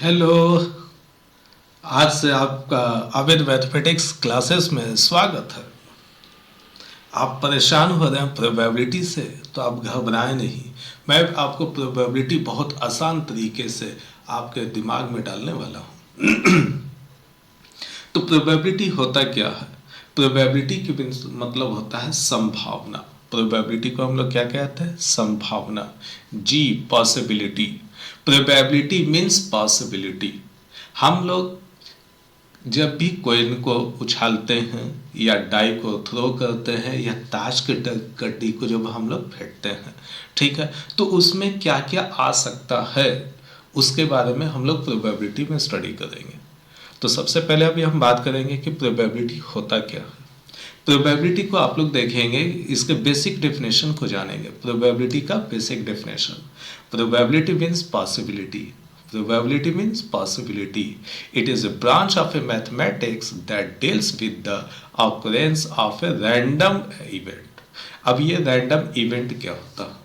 Hello. आज से आपका आविद मैथमेटिक्स क्लासेस में स्वागत है। आप परेशान हो रहे हैं प्रोबेबिलिटी से, तो आप घबराएं नहीं। मैं आपको प्रोबेबिलिटी बहुत आसान तरीके से आपके दिमाग में डालने वाला हूँ। तो प्रोबेबिलिटी होता क्या है? प्रोबेबिलिटी की मतलब होता है संभावना। प्रोबेबिलिटी को हम लोग क्या कहते हैं? संभावना। जी, पॉसिबिलिटी। Probability means possibility. हम लोग जब भी कॉइन को उछालते हैं या डाई को थ्रो करते हैं या ताश के कड्डी को जब हम लोग फेंकते हैं, ठीक है, तो उसमें क्या क्या आ सकता है उसके बारे में हम लोग प्रोबेबिलिटी में स्टडी करेंगे। तो सबसे पहले अभी हम बात करेंगे कि प्रोबेबिलिटी होता क्या है। प्रोबेबिलिटी को आप लोग देखेंगे, इसके बेसिक डेफिनेशन को जानेंगे। प्रोबेबिलिटी का basic definition, probability means possibility. Probability means possibility. It is a branch of a mathematics that deals with the occurrence of a random event. अब ये random event क्या होता है?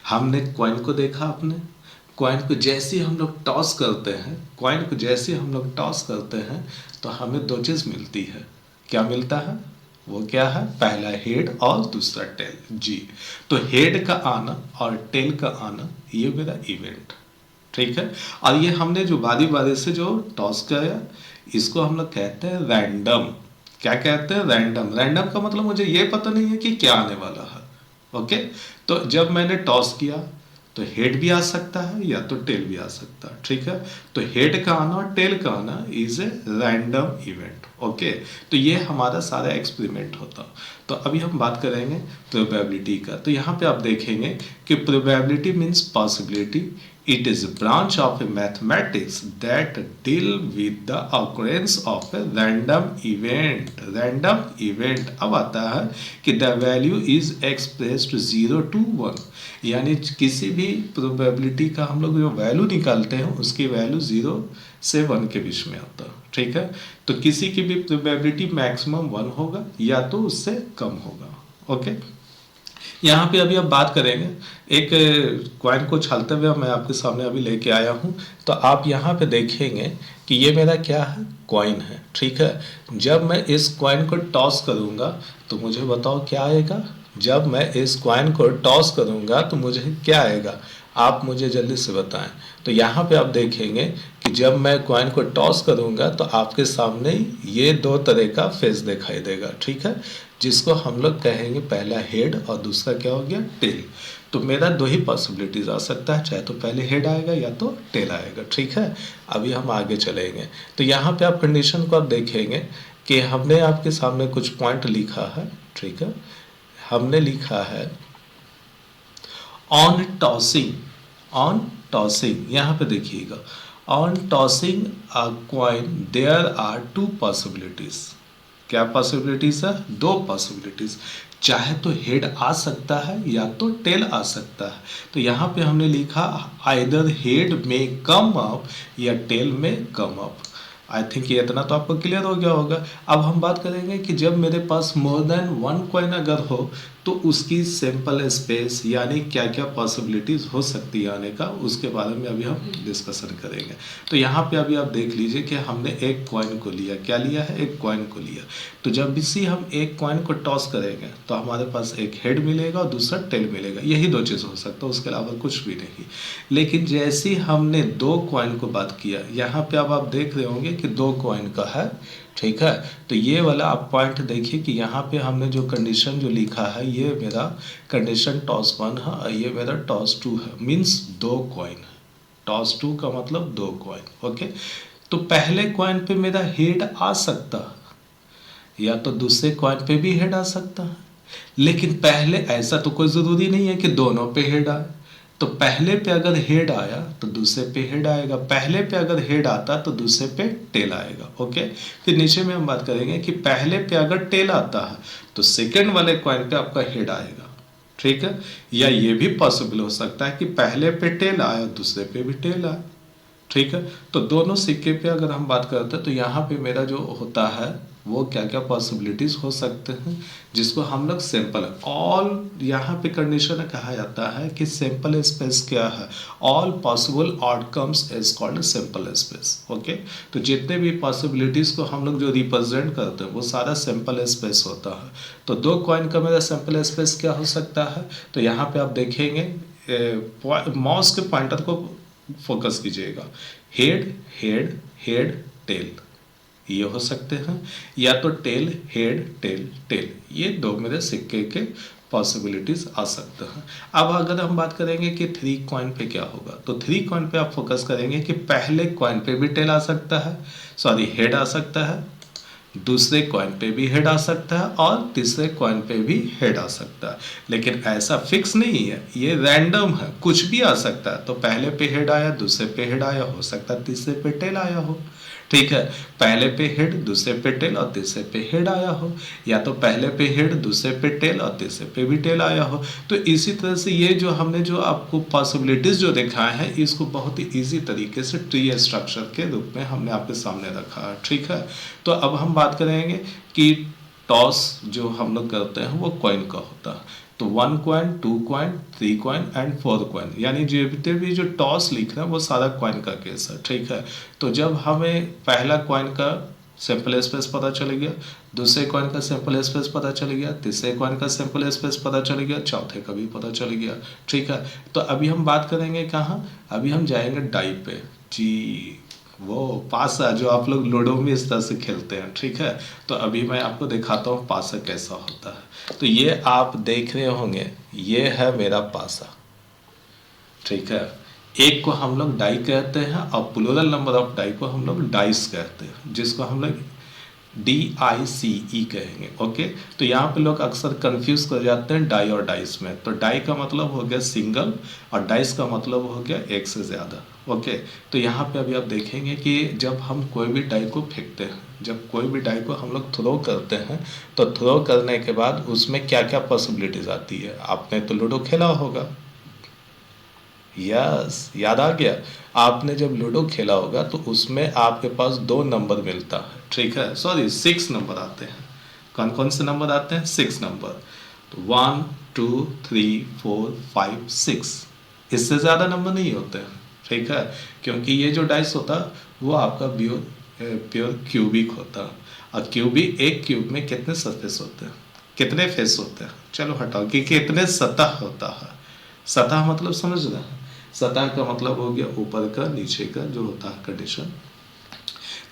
हमने कॉइन को देखा, आपने कॉइन को जैसे हम लोग टॉस करते हैं, कॉइन को जैसे हम लोग टॉस करते हैं तो हमें दो चीज़ मिलती है। क्या मिलता है? वो क्या है? पहला हेड और दूसरा टेल। जी, तो हेड का आना और टेल का आना ये मेरा इवेंट, ठीक है। और ये हमने जो बारी बारी से जो टॉस किया, इसको हम लोग कहते हैं रैंडम। क्या कहते हैं? रैंडम। रैंडम का मतलब मुझे ये पता नहीं है कि क्या आने वाला है। ओके, तो जब मैंने टॉस किया तो हेड भी आ सकता है या तो टेल भी आ सकता है, ठीक है। तो हेड का आना और टेल का आना is a random event. Okay, तो ये हमारा सारा एक्सपेरिमेंट होता। तो अभी हम बात करेंगे प्रोबेबिलिटी का। तो यहाँ पे आप देखेंगे कि probability means possibility. It is a branch of a mathematics that deal with the occurrence of a random event. Random event अब आता है कि the value is expressed 0 to 1, यानी किसी भी प्रोबेबिलिटी का हम लोग जो वैल्यू निकालते हैं उसकी वैल्यू 0 से 1 के बीच में आता है, ठीक है। तो किसी की भी प्रोबेबिलिटी मैक्सिमम 1 होगा या तो उससे कम होगा। ओके, यहाँ पे अभी अब बात करेंगे एक कॉइन को उछालते हुए मैं आपके सामने अभी लेके आया हूँ। तो आप यहाँ पे देखेंगे कि ये मेरा क्या है? कॉइन है, ठीक है। जब मैं इस कॉइन को टॉस करूँगा तो मुझे बताओ क्या आएगा? जब मैं इस कॉइन को टॉस करूँगा तो मुझे क्या आएगा? आप मुझे जल्दी से बताएं। तो यहाँ पे आप देखेंगे कि जब मैं कॉइन को टॉस करूँगा तो आपके सामने ये दो तरह का फेस दिखाई देगा, ठीक है, जिसको हम लोग कहेंगे पहला हेड और दूसरा क्या हो गया? टेल। तो मेरा दो ही पॉसिबिलिटीज आ सकता है, चाहे तो पहले हेड आएगा या तो टेल आएगा, ठीक है। अभी हम आगे चलेंगे। तो यहाँ पे आप कंडीशन को आप देखेंगे कि हमने आपके सामने कुछ पॉइंट लिखा है, ठीक है। हमने लिखा है ऑन टॉसिंग। ऑन टॉसिंग, यहाँ पे देखिएगा, on tossing a coin there are two possibilities. क्या पॉसिबिलिटीज है? दो पॉसिबिलिटीज। चाहे तो हेड आ सकता है या तो टेल आ सकता है। तो यहाँ पे हमने लिखा आइदर हेड में कम अप या टेल में कम अप। आई थिंक ये इतना तो आपको क्लियर हो गया होगा। अब हम बात करेंगे कि जब मेरे पास मोर देन वन कॉइन अगर हो तो उसकी सैंपल स्पेस यानी क्या क्या पॉसिबिलिटीज़ हो सकती है आने का, उसके बारे में अभी हम डिस्कशन करेंगे। तो यहाँ पे अभी आप देख लीजिए कि हमने एक कॉइन को लिया। क्या लिया है? एक कॉइन को लिया। तो जब भी हम एक कॉइन को टॉस करेंगे तो हमारे पास एक हेड मिलेगा और दूसरा टेल मिलेगा। यही दो चीज़ हो सकता है, उसके अलावा कुछ भी नहीं। लेकिन जैसे ही हमने दो कॉइन को बात किया, यहाँ पे अब आप देख रहे होंगे कि दो कॉइन का है, ठीक है। तो ये वाला आप पॉइंट देखिए कि यहाँ पे हमने जो कंडीशन जो लिखा है ये मेरा कंडीशन टॉस 1 है और ये मेरा टॉस 2 है, मीन्स दो कॉइन है। टॉस 2 का मतलब दो कॉइन। ओके, तो पहले कॉइन पे मेरा हेड आ सकता है या तो दूसरे कॉइन पे भी हेड आ सकता है। लेकिन पहले ऐसा तो कोई ज़रूरी नहीं है कि दोनों पे हेड आए। तो पहले पे अगर हेड आया तो दूसरे पे हेड आएगा, पहले पे अगर हेड आता तो दूसरे पे टेल आएगा। ओके, फिर नीचे में हम बात करेंगे कि पहले पे अगर टेल आता है तो सेकंड वाले कॉइन पे आपका हेड आएगा, ठीक है। या ये भी पॉसिबल हो सकता है कि पहले पे टेल आया दूसरे पे भी टेल आए, ठीक है। तो दोनों सिक्के पे अगर हम बात करते हैं तो यहाँ पे मेरा जो होता है वो क्या क्या पॉसिबिलिटीज हो सकते हैं, जिसको हम लोग सैंपल ऑल, यहाँ पे कंडीशन कहा जाता है कि सैंपल स्पेस क्या है, all possible outcomes is called sample space. Okay, तो जितने भी पॉसिबिलिटीज को हम लोग जो रिप्रेजेंट करते हैं वो सारा सैंपल स्पेस होता है। तो दो कॉइन का मेरा सैंपल स्पेस क्या हो सकता है, तो यहाँ पे आप देखेंगे माउस के पॉइंटर को फोकस कीजिएगा, हेड हेड हेड टेल, ये हो सकते हैं, या तो टेल हेड टेल टेल, ये दो मेरे सिक्के के पॉसिबिलिटीज आ सकते हैं। अब अगर हम बात करेंगे कि 3 कॉइन पे क्या होगा, तो 3 कॉइन पे आप फोकस करेंगे कि पहले कॉइन पे भी टेल आ सकता है, सॉरी हेड आ सकता है, दूसरे कॉइन पे भी हेड आ सकता है और तीसरे कॉइन पे भी हेड आ सकता है। लेकिन ऐसा फिक्स नहीं है, ये रैंडम है, कुछ भी आ सकता है। तो पहले पे हेड आया, दूसरे पे हेड आया, हो सकता है तीसरे पे टेल आया हो। ठीक है, पहले पे हेड, दूसरे पे टेल और तीसरे पे हेड आया हो, या तो पहले पे हेड, दूसरे पे टेल और तीसरे पे भी टेल आया हो। तो इसी तरह से ये जो हमने जो आपको पॉसिबिलिटीज जो दिखाए हैं, इसको बहुत ही इजी तरीके से ट्री स्ट्रक्चर के रूप में हमने आपके सामने रखा है। ठीक है, तो अब हम बात करेंगे कि टॉस जो हम लोग करते हैं वो कॉइन का होता है। तो 1 coin, 2 coin, 3 coin and 4 coin, यानी जितने भी जो टॉस लिख रहे हैं वो सारा कॉइन का केस है। ठीक है, तो जब हमें पहला कॉइन का सैंपल स्पेस पता चल गया, दूसरे कॉइन का सैंपल स्पेस पता चल गया, तीसरे कॉइन का सैंपल स्पेस पता चल गया, चौथे का भी पता चल गया। ठीक है, तो अभी हम बात करेंगे कहाँ, अभी हम जाएंगे डाई पे जी, वो पासा जो आप लोग लूडो में इस तरह से खेलते हैं। ठीक है, तो अभी मैं आपको दिखाता हूँ पासा कैसा होता है। तो ये आप देख रहे होंगे, ये है मेरा पासा। ठीक है, एक को हम लोग डाई कहते हैं और प्लूरल नंबर ऑफ डाई को हम लोग डाइस कहते हैं, जिसको हम लोग DICE कहेंगे। ओके, तो यहाँ पे लोग अक्सर कंफ्यूज कर जाते हैं डाई और डाइस में। तो डाई का मतलब हो गया सिंगल और डाइस का मतलब हो गया एक से ज़्यादा। ओके, तो यहाँ पे अभी आप देखेंगे कि जब हम कोई भी डाई को फेंकते हैं, जब कोई भी डाई को हम लोग थ्रो करते हैं, तो थ्रो करने के बाद उसमें क्या क्या पॉसिबिलिटीज आती है। आपने तो लूडो खेला होगा, यस, याद आ गया। आपने जब लूडो खेला होगा तो उसमें आपके पास 2 नंबर मिलता है। ठीक है, सॉरी 6 नंबर आते हैं। कौन कौन से नंबर आते हैं? 6 नंबर। तो 1 2 3 4 5 6, इससे ज़्यादा नंबर नहीं होते हैं। ठीक है, क्योंकि ये जो डाइस होता है वो आपका प्योर क्यूबिक होता है, और क्यूबिक, एक क्यूब में कितने सरफेस होते हैं, कितने फेस होते हैं, चलो हटाओ, कि कितने सतह होता है। सतह मतलब समझ रहे हैं, सतह का मतलब हो गया ऊपर का, नीचे का जो होता है कंडीशन।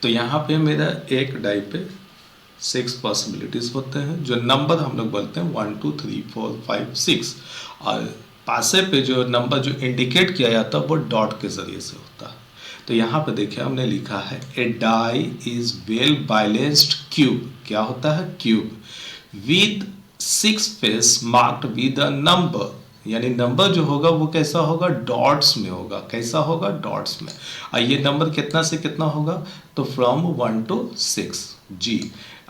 तो यहाँ पे मेरा एक डाई पे 6 पॉसिबिलिटीज होते हैं, जो नंबर हम लोग बोलते हैं 1 2 3 4 5 6, और पासे पे जो नंबर जो इंडिकेट किया जाता है वो डॉट के जरिए से होता है। तो यहाँ पे देखिए हमने लिखा है a die is well balanced cube, क्या होता है? Cube with 6 face marked with a number, यानी नंबर जो होगा वो कैसा होगा? डॉट्स में होगा। कैसा होगा? डॉट्स में। और ये नंबर कितना से कितना होगा? तो फ्रॉम 1 to 6 जी।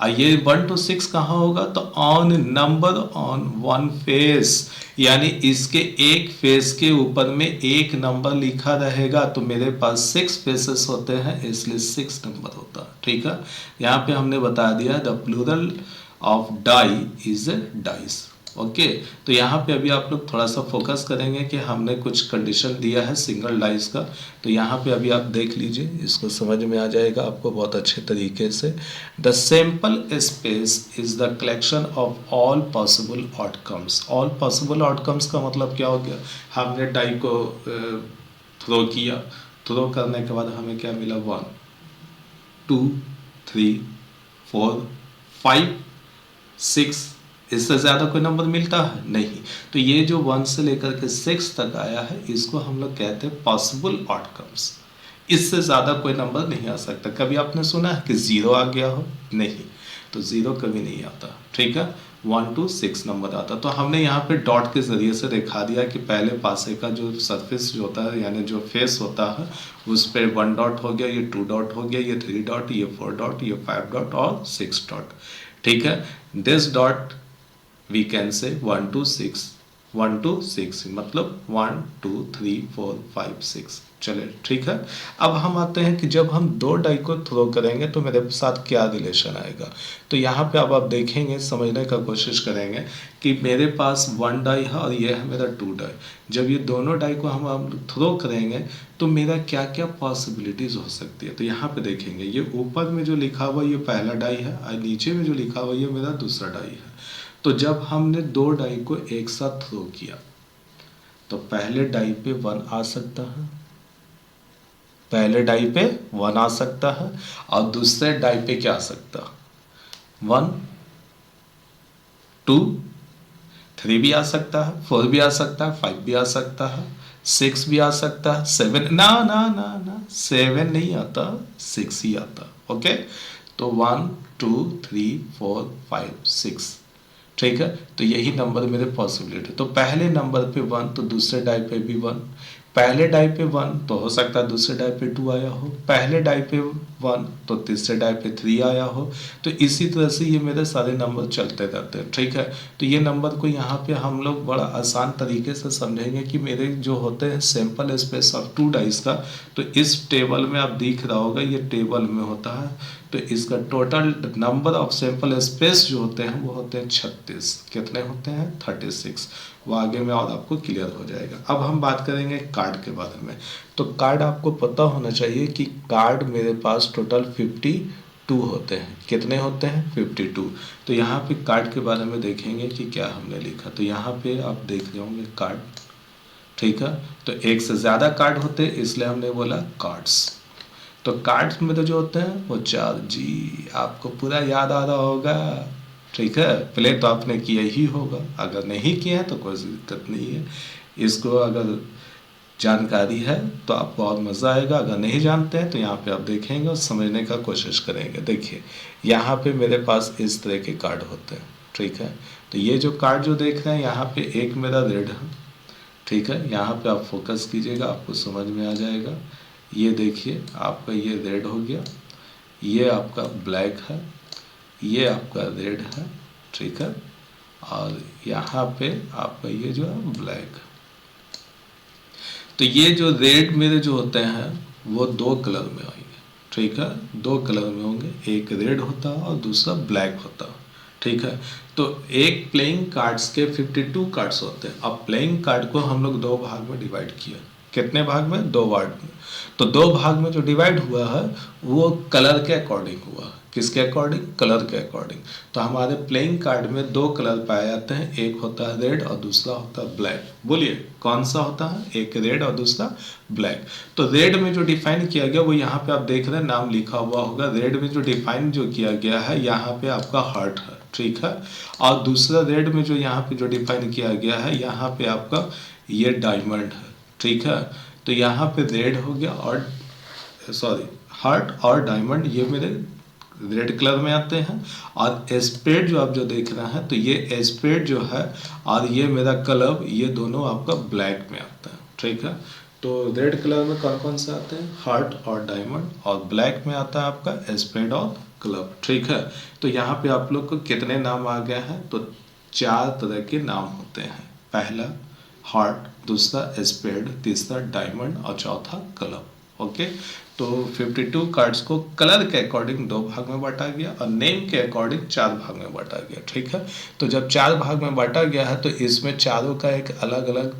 ये 1 to 6 कहाँ होगा? तो ऑन नंबर ऑन 1 फेस, यानी इसके एक फेस के ऊपर में एक नंबर लिखा रहेगा। तो मेरे पास 6 फेसेस होते हैं, इसलिए 6 नंबर होता है। ठीक है, यहाँ पे हमने बता दिया the plural of die is dice. Okay, तो यहाँ पे अभी आप लोग थोड़ा सा फोकस करेंगे कि हमने कुछ कंडीशन दिया है सिंगल डाइस का। तो यहाँ पे अभी आप देख लीजिए, इसको समझ में आ जाएगा आपको बहुत अच्छे तरीके से। The sample space is the collection of all possible outcomes. All possible outcomes का मतलब क्या हो गया? हमने डाई को थ्रो किया, थ्रो करने के बाद हमें क्या मिला? 1 2 3 4 5 6, इससे ज़्यादा कोई नंबर मिलता है? नहीं। तो ये जो 1 से लेकर के 6 तक आया है, इसको हम लोग कहते हैं पॉसिबल आउटकम्स। इससे ज़्यादा कोई नंबर नहीं आ सकता। कभी आपने सुना है कि 0 आ गया हो? नहीं, तो 0 कभी नहीं आता। ठीक है, 1 to 6 नंबर आता। तो हमने यहाँ पे डॉट के ज़रिए से दिखा दिया कि पहले पासे का जो सरफेस जो होता है, यानी जो फेस होता है, उस पर 1 डॉट हो गया, ये 2 डॉट हो गया, ये 3 डॉट, ये 4 डॉट, ये 5 डॉट और 6 डॉट। ठीक है, this dot we can say 1 to 6, 1 to 6 मतलब 1 2 3 4 5 6। चले ठीक है। अब हम आते हैं कि जब हम दो डाई को थ्रो करेंगे तो मेरे साथ क्या रिलेशन आएगा। तो यहाँ पे अब आप देखेंगे, समझने का कोशिश करेंगे कि मेरे पास 1 डाई है और ये है मेरा 2 डाई। जब ये दोनों डाई को हम अब थ्रो करेंगे तो मेरा क्या क्या पॉसिबिलिटीज़ हो सकती है। तो यहाँ पे देखेंगे ये ऊपर में जो लिखा हुआ ये पहला डाई है और नीचे में जो लिखा हुआ ये मेरा दूसरा डाई है। तो जब हमने दो डाई को एक साथ थ्रो किया तो पहले डाई पे 1 आ सकता है, पहले डाई पे 1 आ सकता है और दूसरे डाई पे क्या आ सकता है, 1 2 3 भी आ सकता है, 4 भी आ सकता है, 5 भी आ सकता है, 6 भी आ सकता है, 7 ना ना ना ना 7 नहीं आता, 6 ही आता। ओके, तो 1 2 3 4 5 6 ठीक है। तो यही नंबर मेरे पॉसिबिलिटी। तो पहले नंबर पे 1 तो दूसरे डाई पे भी 1, पहले डाई पे 1 तो हो सकता है दूसरे डाई पे 2 आया हो, पहले डाई पे 1 तो तीसरे डाई पे 3 आया हो। तो इसी तरह से ये मेरे सारे नंबर चलते रहते हैं ठीक है। तो ये नंबर को यहाँ पे हम लोग बड़ा आसान तरीके से समझेंगे कि मेरे जो होते हैं सैंपल स्पेस ऑफ 2 डाइस का, तो इस टेबल में आप दिख रहा होगा ये टेबल में होता है। तो इसका total number of sample space जो होते हैं वो होते हैं 36। कितने होते हैं, 36। वो आगे में और आपको क्लियर हो जाएगा। अब हम बात करेंगे कार्ड के बारे में। तो कार्ड आपको पता होना चाहिए कि कार्ड मेरे पास टोटल 52 होते हैं। कितने होते हैं, 52। तो यहाँ पे कार्ड के बारे में देखेंगे कि क्या हमने लिखा। तो यहाँ पे आप देख रहे होंगे कार्ड ठीक है। तो एक से ज़्यादा कार्ड होते हैं इसलिए हमने बोला कार्ड्स। तो कार्ड्स में तो जो होते हैं वो 4 जी, आपको पूरा याद आ रहा होगा ठीक है। प्ले तो आपने किया ही होगा, अगर नहीं किया है तो कोई दिक्कत नहीं है। इसको अगर जानकारी है तो आपको और मज़ा आएगा, अगर नहीं जानते हैं तो यहाँ पे आप देखेंगे और समझने का कोशिश करेंगे। देखिए यहाँ पे मेरे पास इस तरह के कार्ड होते हैं ठीक है। तो ये जो कार्ड जो देख रहे हैं यहाँ पे एक मेरा रेड है ठीक है। यहाँ पे आप फोकस कीजिएगा, आपको समझ में आ जाएगा। ये देखिए आपका ये रेड हो गया, ये आपका ब्लैक है, ये आपका रेड है ठीक है। और यहाँ पे आपका ये जो है ब्लैक। तो ये जो रेड मेरे जो होते हैं वो 2 कलर में आएंगे ठीक है, 2 कलर में होंगे, एक रेड होता है और दूसरा ब्लैक होता है ठीक है। तो एक प्लेइंग कार्ड्स के 52 कार्ड्स होते हैं। अब प्लेइंग कार्ड को हम लोग 2 भाग में डिवाइड किया। कितने भाग में, 2 भाग में। तो 2 भाग में जो डिवाइड हुआ है वो कलर के अकॉर्डिंग हुआ है। किसके अकॉर्डिंग, कलर के अकॉर्डिंग। तो हमारे प्लेइंग कार्ड में 2 कलर पाए जाते हैं, एक होता है रेड और दूसरा होता है ब्लैक। बोलिए कौन सा होता है, एक रेड और दूसरा ब्लैक। तो रेड में जो डिफाइन किया गया वो यहाँ पे आप देख रहे हैं, नाम लिखा हुआ होगा। रेड में जो डिफाइन जो किया गया है यहाँ पे आपका हार्ट है ठीक है। और दूसरा रेड में जो यहाँ पे जो डिफाइन किया गया है यहाँ पे आपका ये डायमंड है ठीक है। तो यहाँ पे रेड हो गया और सॉरी हार्ट और डायमंड ये मेरे रेड कलर में आते हैं। और स्पेड जो आप जो देख रहे हैं तो ये स्पेड जो है और ये मेरा क्लब ये दोनों आपका ब्लैक में आता है ठीक है। तो रेड कलर में कौन कौन से आते हैं, हार्ट और डायमंड, और ब्लैक में आता है आपका स्पेड और क्लब ठीक है। तो यहाँ पे आप लोग को कितने नाम आ गए हैं, तो 4 तरह के नाम होते हैं। पहला हार्ट, दूसरा स्पेड, तीसरा डायमंड और चौथा क्लब। ओके, तो 52 कार्ड्स को कलर के अकॉर्डिंग 2 भाग में बांटा गया और नेम के अकॉर्डिंग 4 भाग में बांटा गया ठीक है। तो जब 4 भाग में बांटा गया है तो इसमें चारों का एक अलग अलग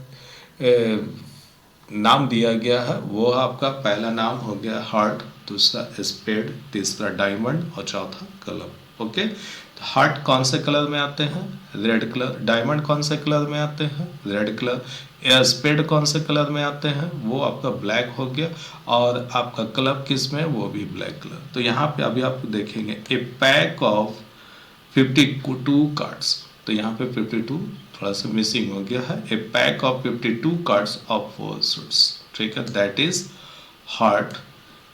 नाम दिया गया है। वो आपका पहला नाम हो गया हार्ट, दूसरा स्पेड, तीसरा डायमंड और चौथा क्लब। ओके, तो हार्ट कौन से कलर में आते हैं, रेड कलर। डायमंड कौन से कलर में आते हैं, रेड कलर। स्पेड कौन से कलर में आते हैं, वो आपका ब्लैक हो गया। और आपका क्लब किस में, वो भी ब्लैक कलर। तो यहाँ पे अभी आप देखेंगे ए पैक ऑफ 52 कार्ड्स। तो यहाँ पे 52 थोड़ा सा मिसिंग हो गया है। A pack of 52 cards of 4 suits ठीक है, that is heart,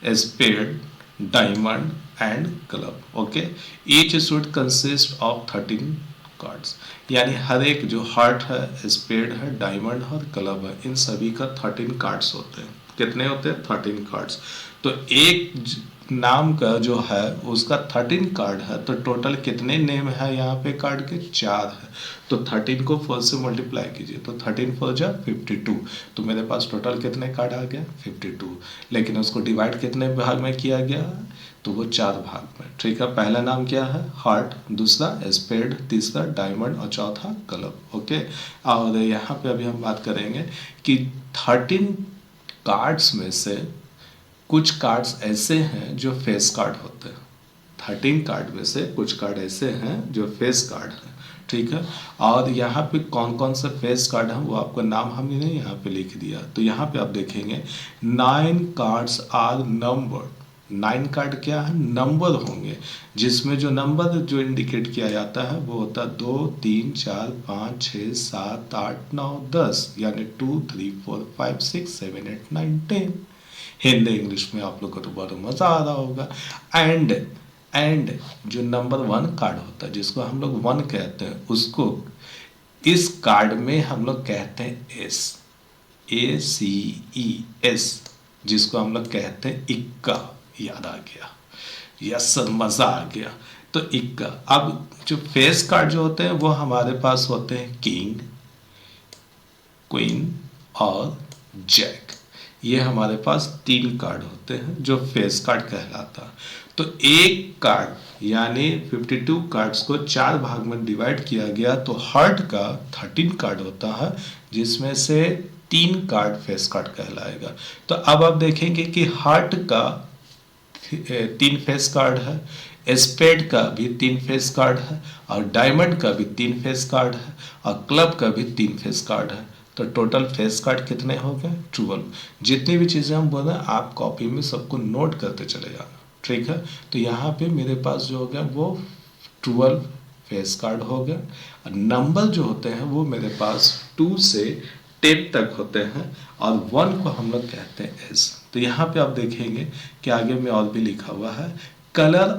spade, diamond and club. Okay, each suit consist of 13 cards. यानी हर एक जो हार्ट है, स्पेड है, डायमंड है और क्लब है, इन सभी का 13 कार्ड्स होते हैं। कितने होते हैं, 13 कार्ड्स। तो एक नाम का जो है उसका 13 कार्ड है, तो टोटल कितने नेम है यहाँ पे कार्ड के? 4 है। तो 13 को 4 से मल्टीप्लाई कीजिए तो 13 4 जा 52, तो मेरे पास टोटल कितने कार्ड आ गया? 52। लेकिन उसको डिवाइड कितने भाग में किया गया है? तो वो 4 भाग में। ठीक है, पहला नाम क्या है? हार्ट, दूसरा स्पेड, तीसरा डायमंड और चौथा क्लब। ओके, और यहाँ पे अभी हम बात करेंगे कि 13 कार्ड्स में से कुछ कार्ड्स ऐसे हैं जो फेस कार्ड होते हैं। 13 कार्ड में से कुछ कार्ड ऐसे हैं जो फेस कार्ड हैं। ठीक है, और यहाँ पे कौन कौन सा फेस कार्ड है वो आपको नाम हमने यहाँ पे लिख दिया। तो यहाँ पे आप देखेंगे 9 कार्ड्स आर नंबर्ड। 9 कार्ड क्या है? नंबर होंगे, जिसमें जो नंबर जो इंडिकेट किया जाता है वो होता है 2 3 4 5 6 7 8 9 10, यानी 2 3 4 5 6 7 8 9 10। हिंदी इंग्लिश में आप लोग को तो बहुत मज़ा आ रहा होगा। एंड जो नंबर 1 कार्ड होता है जिसको हम लोग 1 कहते हैं, उसको इस कार्ड में हम लोग कहते हैं एस, ACES, जिसको हम लोग कहते हैं इक्का। याद आ गया? यस सर, मज़ा आ गया। तो इक्का। अब जो फेस कार्ड जो होते हैं वो हमारे पास होते हैं किंग, क्वीन और जैक। ये हमारे पास 3 कार्ड होते हैं जो फेस कार्ड कहलाता है। तो एक कार्ड यानी 52 कार्ड्स को 4 भाग में डिवाइड किया गया, तो हार्ट का 13 कार्ड होता है, जिसमें से 3 कार्ड फेस कार्ड कहलाएगा। तो अब आप देखेंगे कि हार्ट का 3 फेस कार्ड है, स्पेड का भी 3 फेस कार्ड है, और डायमंड का भी 3 फेस कार्ड है, और क्लब का भी 3 फेस कार्ड है। तो टोटल फेस कार्ड कितने हो गए? 12। जितनी भी चीज़ें हम बोल रहे हैं आप कॉपी में सबको नोट करते चले जाना। ठीक है, तो यहाँ पे मेरे पास जो हो गया वो 12 फेस कार्ड हो गया। नंबर जो होते हैं वो मेरे पास 2 से 10 तक होते हैं, और 1 को हम लोग कहते हैं एस। तो यहाँ पे आप देखेंगे कि आगे में और भी लिखा हुआ है colour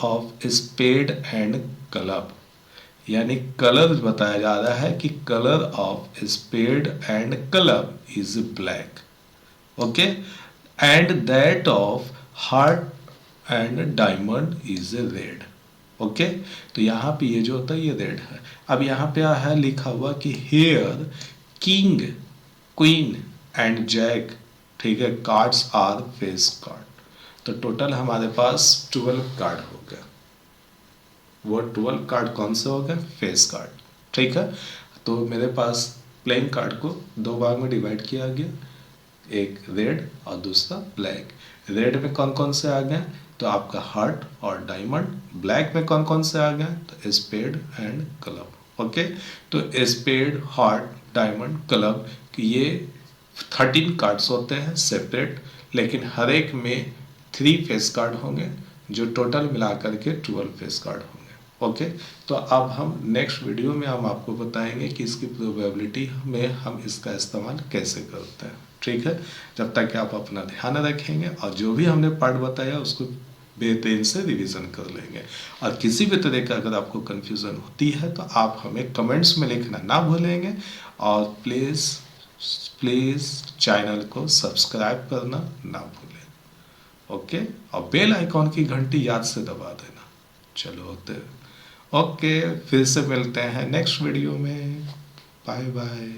of spade and club, यानी कलर बताया जा रहा है कि colour of spade and club is black. Okay, and that of heart and diamond is red. Okay, तो यहाँ पे ये जो होता है ये रेड है। अब यहाँ पे है लिखा हुआ कि here king, queen and jack, ठीक है, कार्ड्स आर फेस कार्ड। तो टोटल हमारे पास 12 कार्ड हो गया। वो 12 कार्ड कौन से हो गए? Face card. ठीक है, तो मेरे पास प्लेइंग कार्ड को 2 भाग में डिवाइड किया गया, एक रेड और दूसरा ब्लैक। रेड में कौन कौन से आ गए? तो आपका हार्ट और डायमंड। ब्लैक में कौन कौन से आ गए? तो स्पेड एंड क्लब। ओके, तो स्पेड, हार्ट, डायमंड, क्लब, ये 13 कार्ड्स होते हैं सेपरेट, लेकिन हर एक में 3 फेस कार्ड होंगे, जो टोटल मिलाकर के 12 फेस कार्ड होंगे। ओके, तो अब हम नेक्स्ट वीडियो में हम आपको बताएंगे कि इसकी प्रोबेबिलिटी में हम इसका इस्तेमाल कैसे करते हैं। ठीक है, जब तक कि आप अपना ध्यान रखेंगे और जो भी हमने पार्ट बताया उसको बेहतरीन से रिवीजन कर लेंगे। और किसी भी तरह का अगर आपको कन्फ्यूज़न होती है तो आप हमें कमेंट्स में लिखना ना भूलेंगे, और प्लीज़ चैनल को सब्सक्राइब करना ना भूलें। ओके, और बेल आइकॉन की घंटी याद से दबा देना। चलो होते, ओके, फिर से मिलते हैं नेक्स्ट वीडियो में। Bye bye.